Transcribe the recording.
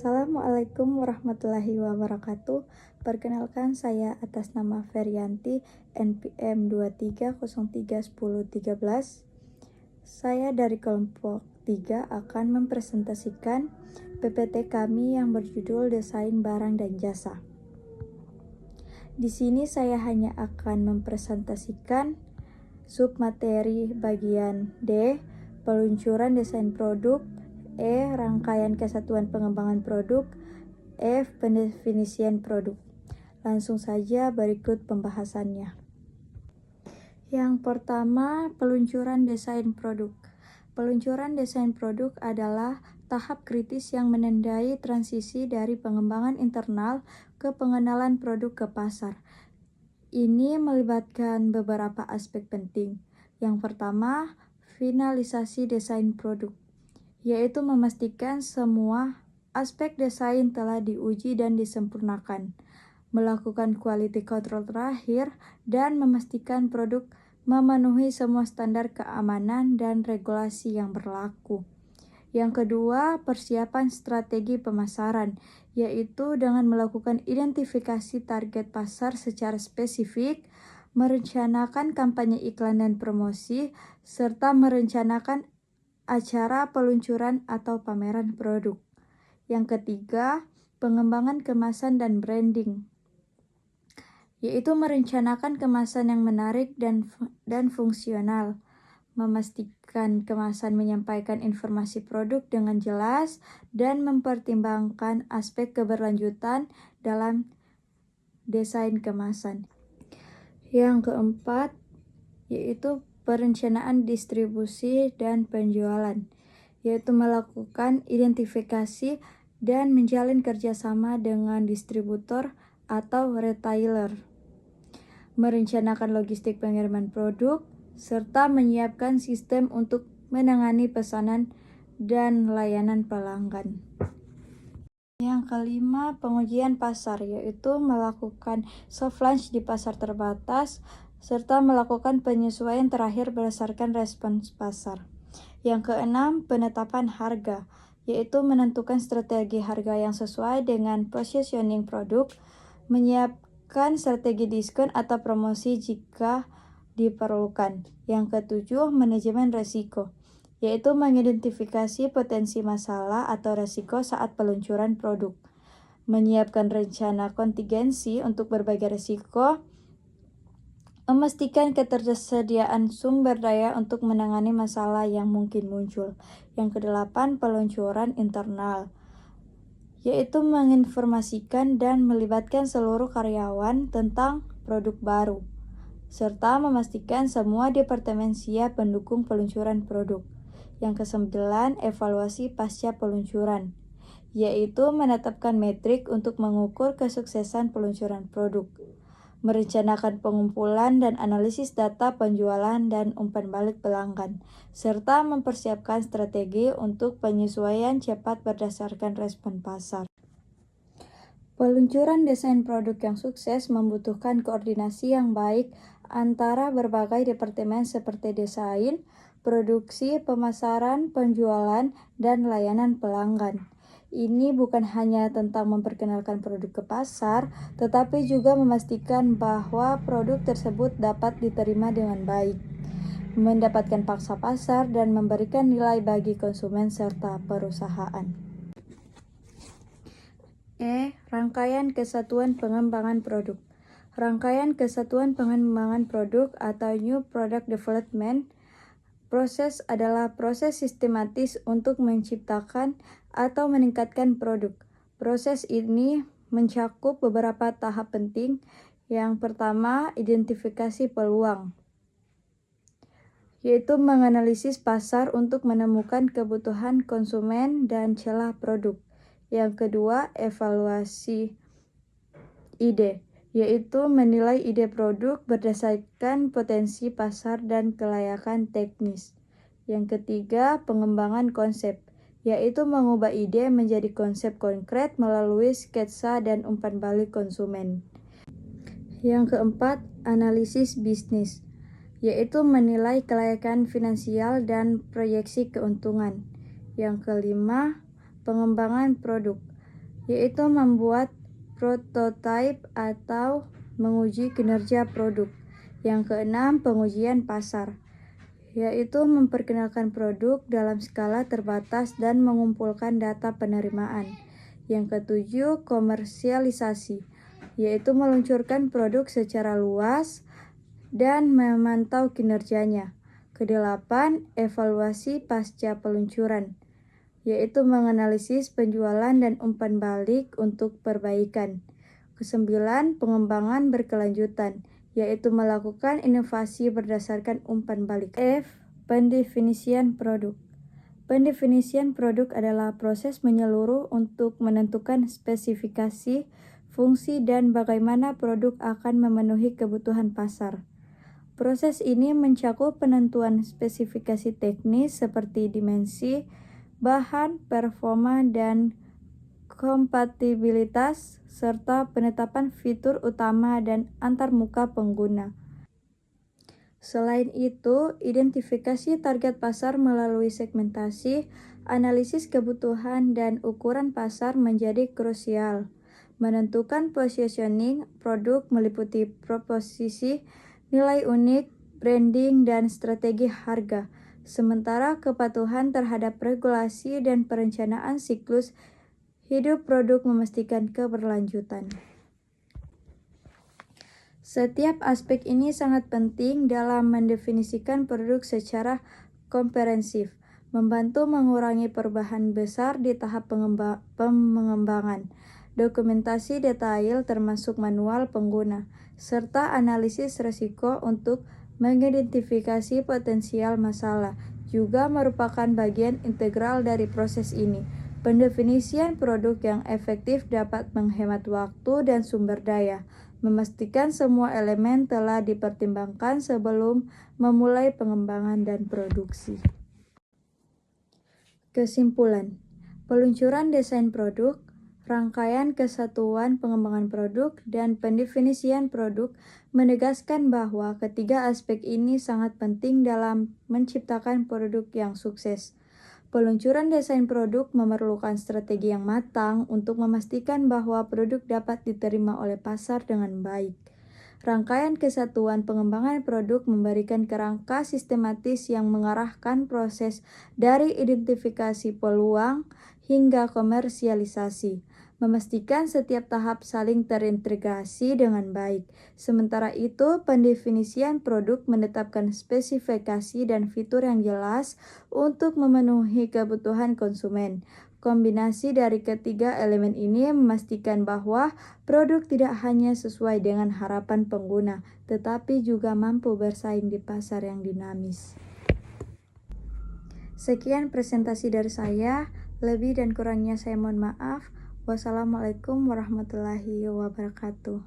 Assalamualaikum warahmatullahi wabarakatuh. Perkenalkan, saya atas nama Ferianti, NPM 23031013. Saya dari kelompok 3 akan mempresentasikan PPT kami yang berjudul Desain Barang dan Jasa. Di sini saya hanya akan mempresentasikan submateri bagian D, peluncuran desain produk, E, rangkaian kesatuan pengembangan produk, F, pendefinisian produk. Langsung saja berikut pembahasannya. Yang pertama, peluncuran desain produk. Peluncuran desain produk adalah tahap kritis yang menandai transisi dari pengembangan internal ke pengenalan produk ke pasar. Ini melibatkan beberapa aspek penting. Yang pertama, finalisasi desain produk, yaitu memastikan semua aspek desain telah diuji dan disempurnakan, melakukan quality control terakhir, dan memastikan produk memenuhi semua standar keamanan dan regulasi yang berlaku. Yang kedua, persiapan strategi pemasaran, yaitu dengan melakukan identifikasi target pasar secara spesifik, merencanakan kampanye iklan dan promosi, serta merencanakan acara peluncuran atau pameran produk. Yang ketiga, pengembangan kemasan dan branding, yaitu merencanakan kemasan yang menarik dan fungsional, memastikan kemasan menyampaikan informasi produk dengan jelas, dan mempertimbangkan aspek keberlanjutan dalam desain kemasan. Yang keempat, yaitu perencanaan distribusi dan penjualan, yaitu melakukan identifikasi dan menjalin kerjasama dengan distributor atau retailer, merencanakan logistik pengiriman produk, serta menyiapkan sistem untuk menangani pesanan dan layanan pelanggan. Yang kelima, pengujian pasar, yaitu melakukan soft launch di pasar terbatas, serta melakukan penyesuaian terakhir berdasarkan respons pasar. Yang keenam, penetapan harga, yaitu menentukan strategi harga yang sesuai dengan positioning produk, menyiapkan strategi diskon atau promosi jika diperlukan. Yang ketujuh, manajemen risiko, yaitu mengidentifikasi potensi masalah atau risiko saat peluncuran produk, menyiapkan rencana kontingensi untuk berbagai risiko, memastikan ketersediaan sumber daya untuk menangani masalah yang mungkin muncul. Yang kedelapan, peluncuran internal, yaitu menginformasikan dan melibatkan seluruh karyawan tentang produk baru, serta memastikan semua departemen siap mendukung peluncuran produk. Yang kesembilan, evaluasi pasca peluncuran, yaitu menetapkan metrik untuk mengukur kesuksesan peluncuran produk, merencanakan pengumpulan dan analisis data penjualan dan umpan balik pelanggan, serta mempersiapkan strategi untuk penyesuaian cepat berdasarkan respon pasar. Peluncuran desain produk yang sukses membutuhkan koordinasi yang baik antara berbagai departemen seperti desain, produksi, pemasaran, penjualan, dan layanan pelanggan. Ini bukan hanya tentang memperkenalkan produk ke pasar, tetapi juga memastikan bahwa produk tersebut dapat diterima dengan baik, mendapatkan pangsa pasar, dan memberikan nilai bagi konsumen serta perusahaan. E. Rangkaian kesatuan pengembangan produk. Rangkaian kesatuan pengembangan produk atau New Product Development proses adalah proses sistematis untuk menciptakan atau meningkatkan produk. Proses ini mencakup beberapa tahap penting. Yang pertama, identifikasi peluang, yaitu menganalisis pasar untuk menemukan kebutuhan konsumen dan celah produk. Yang kedua, evaluasi ide, yaitu menilai ide produk berdasarkan potensi pasar dan kelayakan teknis. Yang ketiga, pengembangan konsep, yaitu mengubah ide menjadi konsep konkret melalui sketsa dan umpan balik konsumen. Yang keempat, analisis bisnis, yaitu menilai kelayakan finansial dan proyeksi keuntungan. Yang kelima, pengembangan produk, yaitu membuat prototipe atau menguji kinerja produk. Yang keenam, pengujian pasar, yaitu memperkenalkan produk dalam skala terbatas dan mengumpulkan data penerimaan. Yang ketujuh, komersialisasi, yaitu meluncurkan produk secara luas dan memantau kinerjanya. Kedelapan, evaluasi pasca peluncuran, yaitu menganalisis penjualan dan umpan balik untuk perbaikan. Kesembilan, pengembangan berkelanjutan, yaitu melakukan inovasi berdasarkan umpan balik. F. Pendefinisian produk. Pendefinisian produk adalah proses menyeluruh untuk menentukan spesifikasi, fungsi, dan bagaimana produk akan memenuhi kebutuhan pasar. Proses ini mencakup penentuan spesifikasi teknis seperti dimensi, bahan, performa, dan kompatibilitas, serta penetapan fitur utama dan antarmuka pengguna. Selain itu, identifikasi target pasar melalui segmentasi, analisis kebutuhan, dan ukuran pasar menjadi krusial. Menentukan positioning produk meliputi proposisi, nilai unik, branding, dan strategi harga. Sementara kepatuhan terhadap regulasi dan perencanaan siklus hidup produk memastikan keberlanjutan. Setiap aspek ini sangat penting dalam mendefinisikan produk secara komprehensif, membantu mengurangi perubahan besar di tahap pengembangan, dokumentasi detail termasuk manual pengguna, serta analisis risiko untuk mengidentifikasi potensial masalah, juga merupakan bagian integral dari proses ini. Pendefinisian produk yang efektif dapat menghemat waktu dan sumber daya, memastikan semua elemen telah dipertimbangkan sebelum memulai pengembangan dan produksi. Kesimpulan, peluncuran desain produk, rangkaian kesatuan pengembangan produk, dan pendefinisian produk menegaskan bahwa ketiga aspek ini sangat penting dalam menciptakan produk yang sukses. Peluncuran desain produk memerlukan strategi yang matang untuk memastikan bahwa produk dapat diterima oleh pasar dengan baik. Rangkaian kesatuan pengembangan produk memberikan kerangka sistematis yang mengarahkan proses dari identifikasi peluang hingga komersialisasi, memastikan setiap tahap saling terintegrasi dengan baik. Sementara itu, pendefinisian produk menetapkan spesifikasi dan fitur yang jelas untuk memenuhi kebutuhan konsumen. Kombinasi dari ketiga elemen ini memastikan bahwa produk tidak hanya sesuai dengan harapan pengguna, tetapi juga mampu bersaing di pasar yang dinamis. Sekian presentasi dari saya, lebih dan kurangnya saya mohon maaf. Wassalamualaikum warahmatullahi wabarakatuh.